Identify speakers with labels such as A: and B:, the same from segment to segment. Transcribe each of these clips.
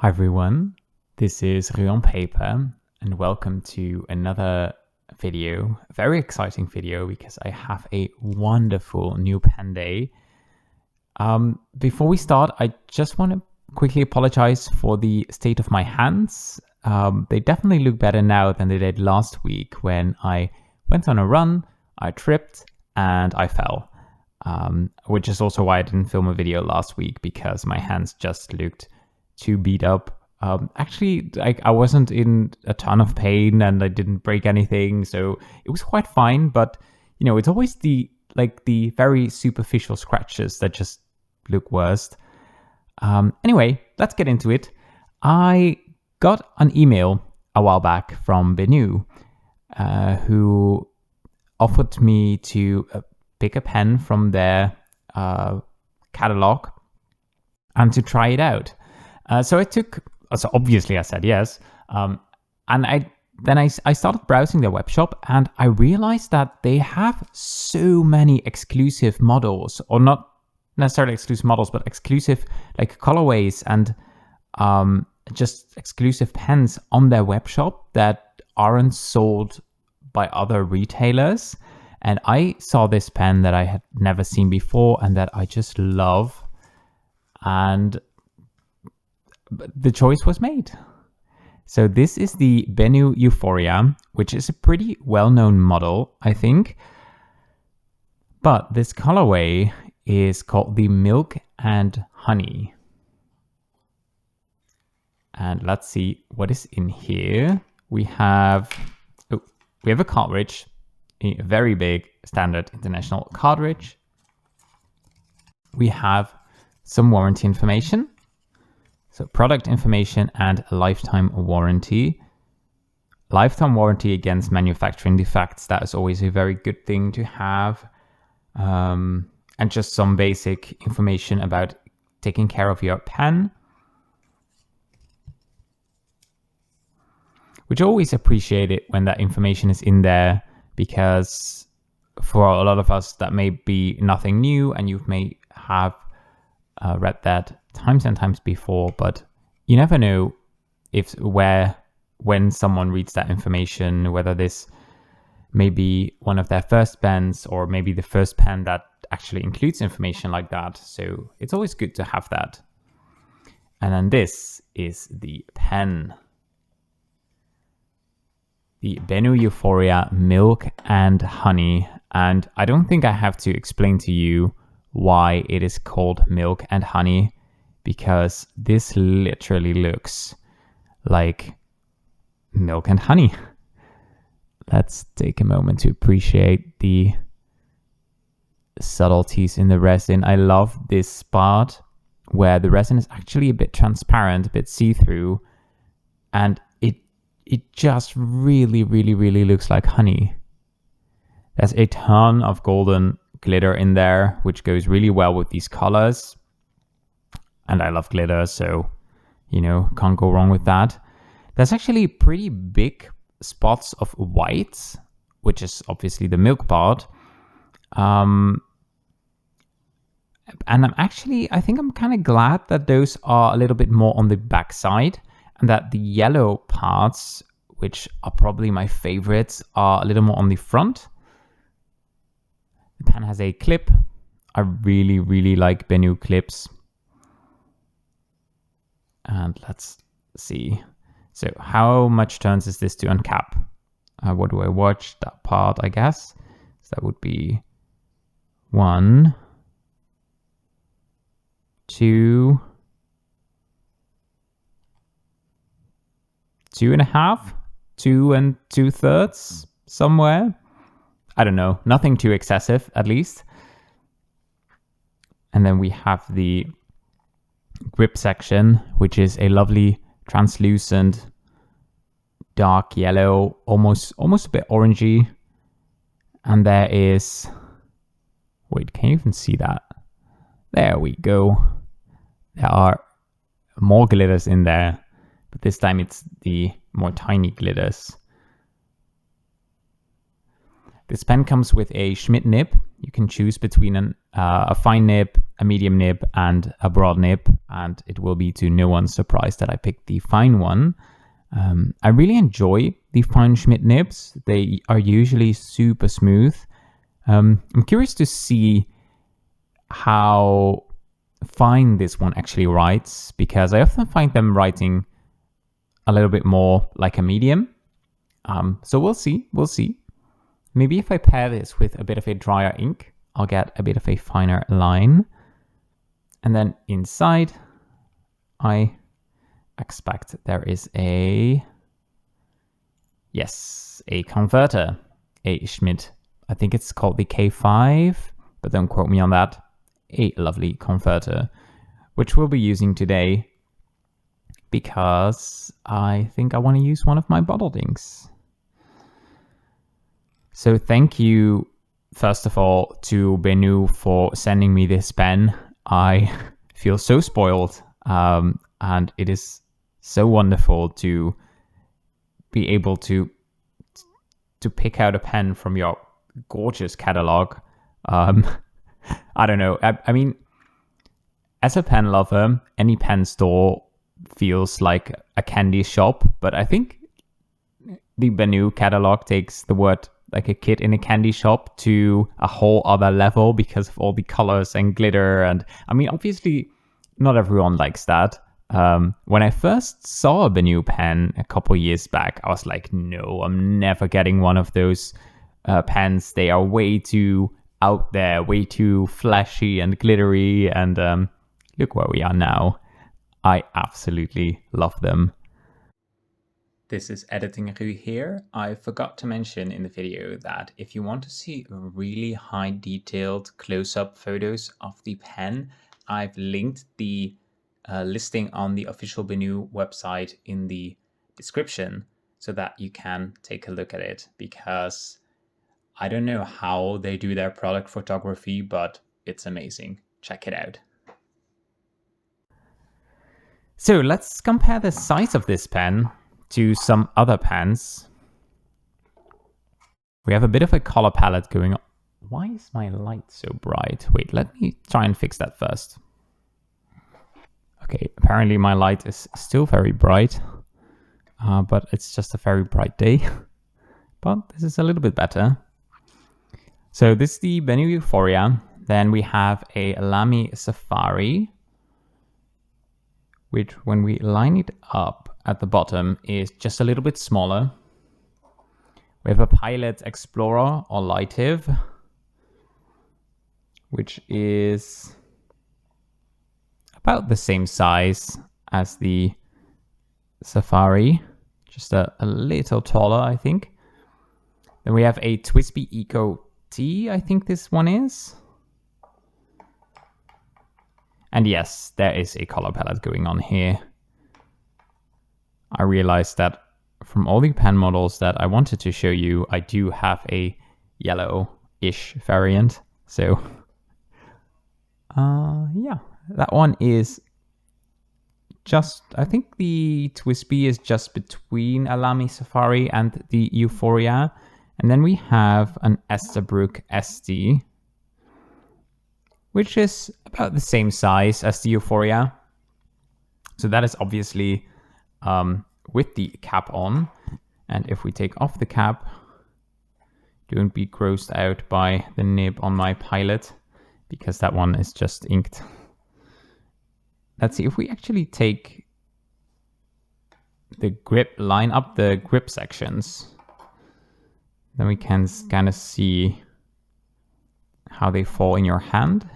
A: Hi everyone, this is Ruan Paper and welcome to another video, a very exciting video because I have a wonderful new pen day. Before we start, I just want to quickly apologize for the state of my hands. They definitely look better now than they did last week when I went on a run, I tripped and I fell, which is also why I didn't film a video last week because my hands just looked too beat up. Actually, I wasn't in a ton of pain and I didn't break anything, so it was quite fine. But you know, it's always the very superficial scratches that just look worst. Anyway, let's get into it. I got an email a while back from BENU, who offered me to pick a pen from their catalog and to try it out. So obviously I said yes. And I started browsing their web shop and I realized that they have so many exclusive models, or not necessarily exclusive models, but exclusive like colorways and just exclusive pens on their web shop that aren't sold by other retailers. And I saw this pen that I had never seen before and that I just love. And the choice was made. So this is the BENU Euphoria, which is a pretty well-known model, I think. But this colorway is called the Milk and Honey. And let's see what is in here. We have a cartridge, a very big standard international cartridge. We have some warranty information. So product information and a lifetime warranty. Lifetime warranty against manufacturing defects. That is always a very good thing to have. And just some basic information about taking care of your pen. Which I always appreciate it when that information is in there, because for a lot of us that may be nothing new and you may have read that times and times before, but you never know when someone reads that information, whether this may be one of their first pens or maybe the first pen that actually includes information like that. So it's always good to have that. And then this is the pen. The BENU Euphoria Milk and Honey. And I don't think I have to explain to you why it is called Milk and Honey, because this literally looks like milk and honey. Let's take a moment to appreciate the subtleties in the resin. I love this part where the resin is actually a bit transparent, a bit see-through, and it just really looks like honey. There's a ton of golden glitter in there, which goes really well with these colors. And I love glitter, so, you know, can't go wrong with that. There's actually pretty big spots of white, which is obviously the milk part. And I think I'm kind of glad that those are a little bit more on the back side and that the yellow parts, which are probably my favorites, are a little more on the front. The pen has a clip. I really like BENU clips. And let's see. So how much turns is this to uncap? What do I watch? That part, I guess. So that would be 1, 2, 2.5, 2 2/3, somewhere. I don't know. Nothing too excessive, at least. And then we have the grip section, which is a lovely translucent dark yellow, almost a bit orangey. And there is, wait, can you even see that? There we go. There are more glitters in there, but this time it's the more tiny glitters. This pen comes with a Schmidt nib. You can choose between a fine nib, a medium nib and a broad nib, and it will be to no one's surprise that I picked the fine one. I really enjoy the fine Schmidt nibs. They are usually super smooth. I'm curious to see how fine this one actually writes, because I often find them writing a little bit more like a medium. So we'll see. Maybe if I pair this with a bit of a drier ink, I'll get a bit of a finer line. And then inside, I expect there is a converter, a Schmidt. I think it's called the K5, but don't quote me on that. A lovely converter, which we'll be using today because I think I want to use one of my bottled inks. So thank you, first of all, to BENU for sending me this pen. I feel so spoiled, and it is so wonderful to be able to pick out a pen from your gorgeous catalog. I don't know. I mean, as a pen lover, any pen store feels like a candy shop, but I think the BENU catalog takes the word like a kid in a candy shop to a whole other level because of all the colors and glitter. And I mean, obviously, not everyone likes that. When I first saw a BENU pen a couple years back, I was like, no, I'm never getting one of those pens. They are way too out there, way too flashy and glittery. And look where we are now. I absolutely love them. This is Editing Rue here. I forgot to mention in the video that if you want to see really high detailed close-up photos of the pen, I've linked the listing on the official BENU website in the description so that you can take a look at it, because I don't know how they do their product photography, but it's amazing. Check it out. So let's compare the size of this pen to some other pens. We have a bit of a color palette going on. Why is my light so bright? Wait, let me try and fix that first. Okay, apparently my light is still very bright, but it's just a very bright day. But this is a little bit better. So this is the BENU Euphoria. Then we have a Lamy Safari, which when we line it up at the bottom is just a little bit smaller. We have a Pilot Explorer or Lightive, which is about the same size as the Safari, just a little taller, I think. Then we have a Twisby Eco T, I think this one is. And yes, there is a color palette going on here. I realized that from all the pen models that I wanted to show you, I do have a yellow-ish variant. So, yeah, that one is just, I think the Twisby is just between a Lamy Safari and the Euphoria. And then we have an Esterbrook SD, which is about the same size as the Euphoria. So that is obviously with the cap on. And if we take off the cap, don't be grossed out by the nib on my Pilot, because that one is just inked. Let's see, if we actually take the grip, line up the grip sections, then we can kind of see how they fall in your hand.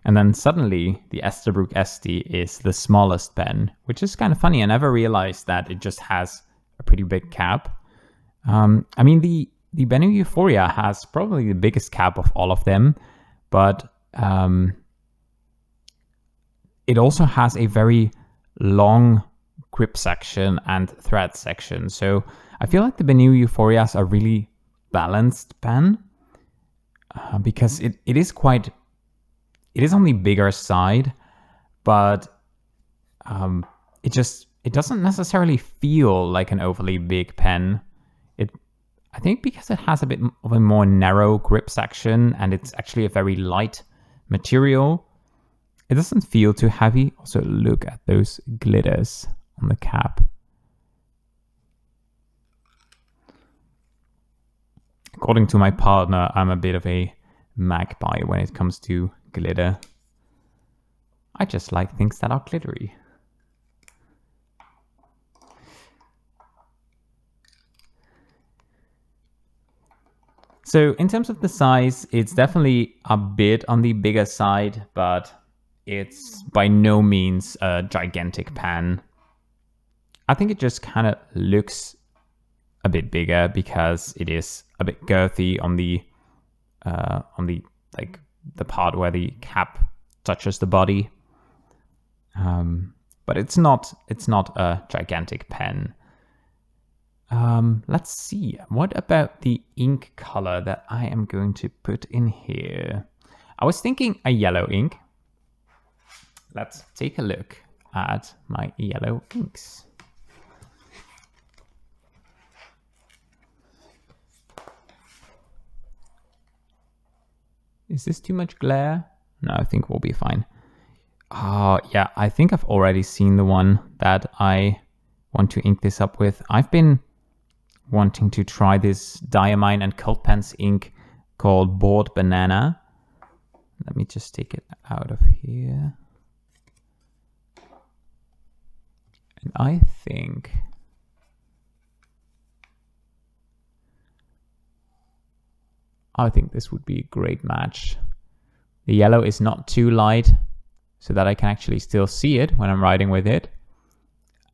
A: And then suddenly the Esterbrook SD is the smallest pen, which is kind of funny. I never realized that it just has a pretty big cap. I mean, the BENU Euphoria has probably the biggest cap of all of them, but it also has a very long grip section and thread section. So I feel like the BENU Euphorias are really balanced pen because it is on the bigger side, but it it doesn't necessarily feel like an overly big pen. I think because it has a bit of a more narrow grip section and it's actually a very light material, it doesn't feel too heavy. Also, look at those glitters on the cap. According to my partner, I'm a bit of a magpie when it comes to glitter. I just like things that are glittery. So in terms of the size, it's definitely a bit on the bigger side, but it's by no means a gigantic pen. I think it just kind of looks a bit bigger because it is a bit girthy on the like the part where the cap touches the body. But it's not a gigantic pen. Let's see. What about the ink color that I am going to put in here? I was thinking a yellow ink. Let's take a look at my yellow inks. Is this too much glare? No, I think we'll be fine. Oh, yeah, I think I've already seen the one that I want to ink this up with. I've been wanting to try this Diamine and Cult Pens ink called Bored Banana. Let me just take it out of here. And I think this would be a great match. The yellow is not too light, so that I can actually still see it when I'm writing with it.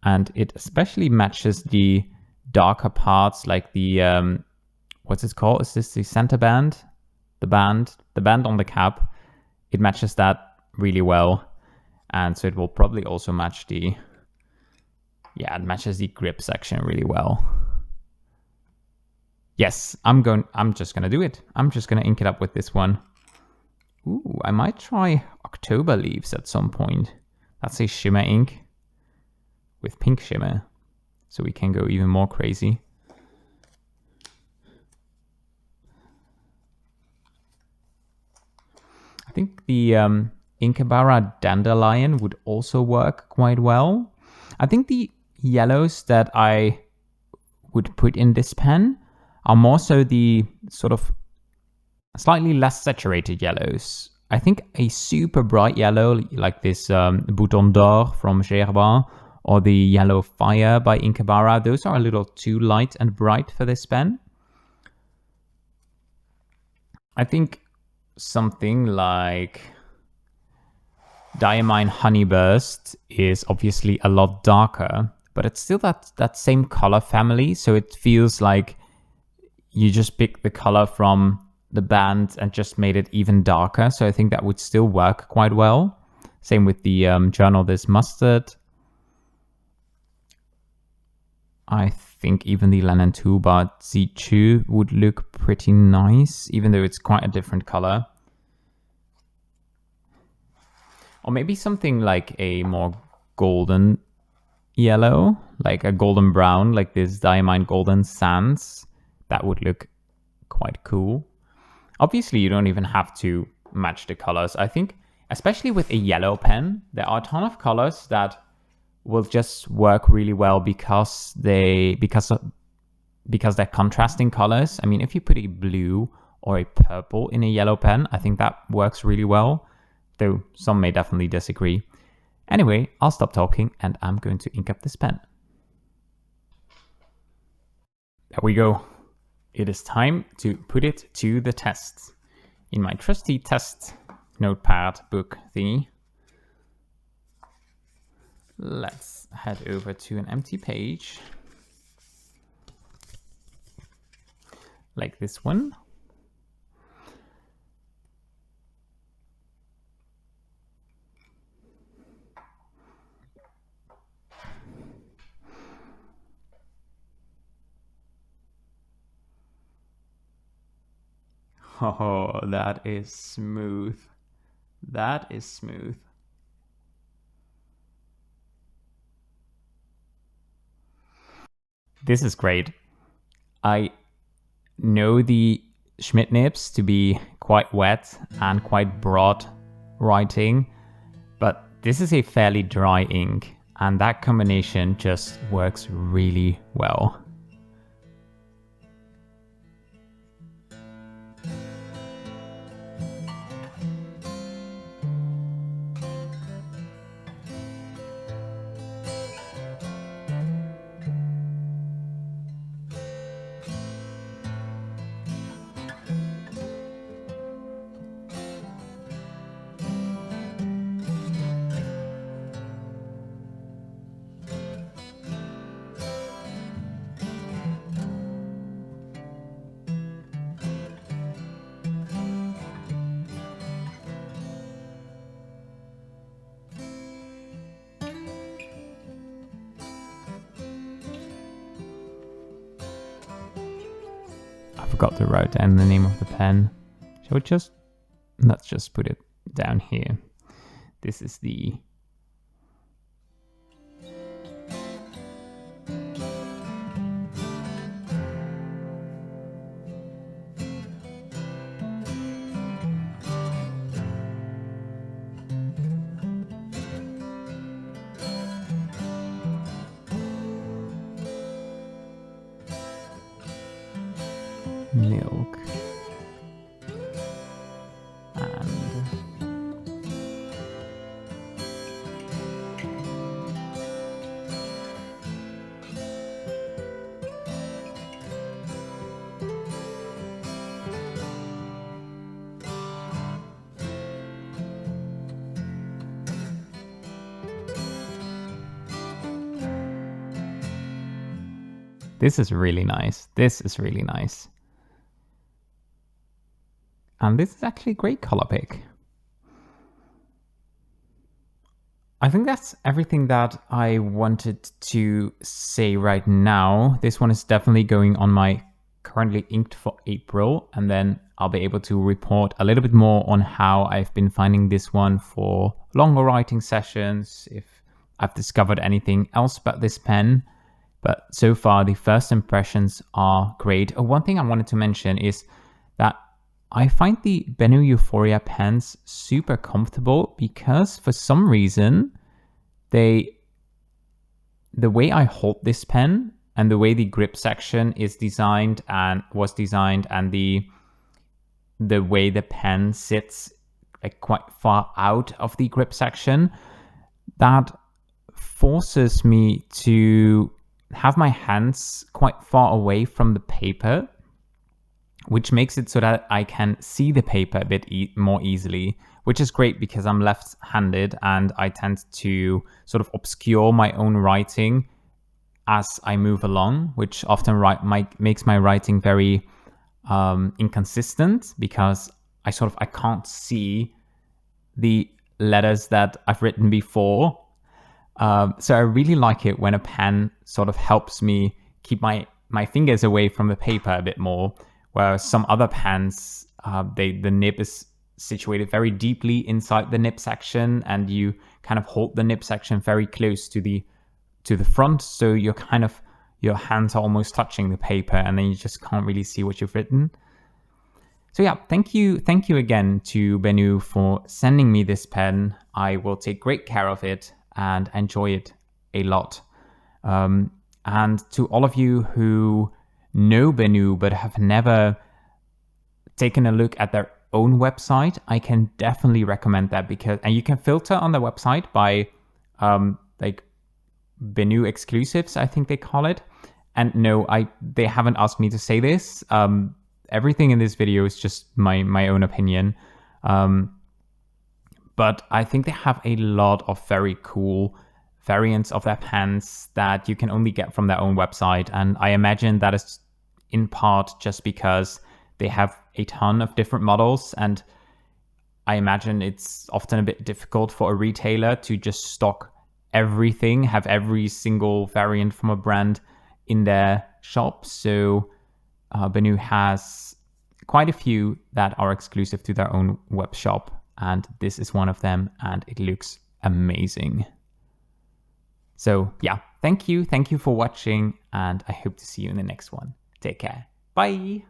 A: And it especially matches the darker parts, like the, what's it called? Is this the center band? The band on the cap. It matches that really well. And so it will probably also match it matches the grip section really well. Yes, I'm just gonna do it. I'm just gonna ink it up with this one. Ooh, I might try October Leaves at some point. That's a shimmer ink with pink shimmer. So we can go even more crazy. I think the Inkabara Dandelion would also work quite well. I think the yellows that I would put in this pen are more so the sort of slightly less saturated yellows. I think a super bright yellow like this Bouton d'Or from Gerber or the Yellow Fire by Inkabara, those are a little too light and bright for this pen. I think something like Diamine Honeyburst is obviously a lot darker, but it's still that same color family, so it feels like you just picked the color from the band and just made it even darker, so I think that would still work quite well. Same with the Journal This Mustard. I think even the Lennon 2 Bar Z2 would look pretty nice, even though it's quite a different color. Or maybe something like a more golden yellow, like a golden brown, like this Diamine Golden Sands. That would look quite cool. Obviously, you don't even have to match the colors. I think, especially with a yellow pen, there are a ton of colors that will just work really well because they're contrasting colors. I mean, if you put a blue or a purple in a yellow pen, I think that works really well, though some may definitely disagree. Anyway, I'll stop talking and I'm going to ink up this pen. There we go. It is time to put it to the test. In my trusty test notepad book thingy, let's head over to an empty page, like this one. Oh, that is smooth. That is smooth. This is great. I know the Schmidt nibs to be quite wet and quite broad writing, but this is a fairly dry ink, and that combination just works really well. I forgot to write down the name of the pen. Shall we let's just put it down here. This is the Milk and this is really nice. This is really nice. And this is actually a great color pick. I think that's everything that I wanted to say right now. This one is definitely going on my currently inked for April, and then I'll be able to report a little bit more on how I've been finding this one for longer writing sessions, if I've discovered anything else about this pen. But so far, the first impressions are great. One thing I wanted to mention is that I find the BENU Euphoria pens super comfortable because for some reason, the way I hold this pen and the way the grip section is designed and was designed, and the way the pen sits like quite far out of the grip section, that forces me to have my hands quite far away from the paper, which makes it so that I can see the paper a bit more easily, which is great because I'm left-handed and I tend to sort of obscure my own writing as I move along, which often makes my writing very inconsistent because I can't see the letters that I've written before. So I really like it when a pen sort of helps me keep my fingers away from the paper a bit more, where some other pens, the nib is situated very deeply inside the nib section, and you kind of hold the nib section very close to the front, so your hands are almost touching the paper, and then you just can't really see what you've written. So yeah, thank you again to BENU for sending me this pen. I will take great care of it and enjoy it a lot. And to all of you who know BENU but have never taken a look at their own website, I can definitely recommend that, and you can filter on the website by like BENU exclusives, I think they call it. And no, they haven't asked me to say this. Everything in this video is just my own opinion. But I think they have a lot of very cool variants of their pens that you can only get from their own website. And I imagine that is in part just because they have a ton of different models. And I imagine it's often a bit difficult for a retailer to just stock everything, have every single variant from a brand in their shop. So BENU has quite a few that are exclusive to their own web shop. And this is one of them, and it looks amazing. So yeah, Thank you for watching, and I hope to see you in the next one. Take care. Bye.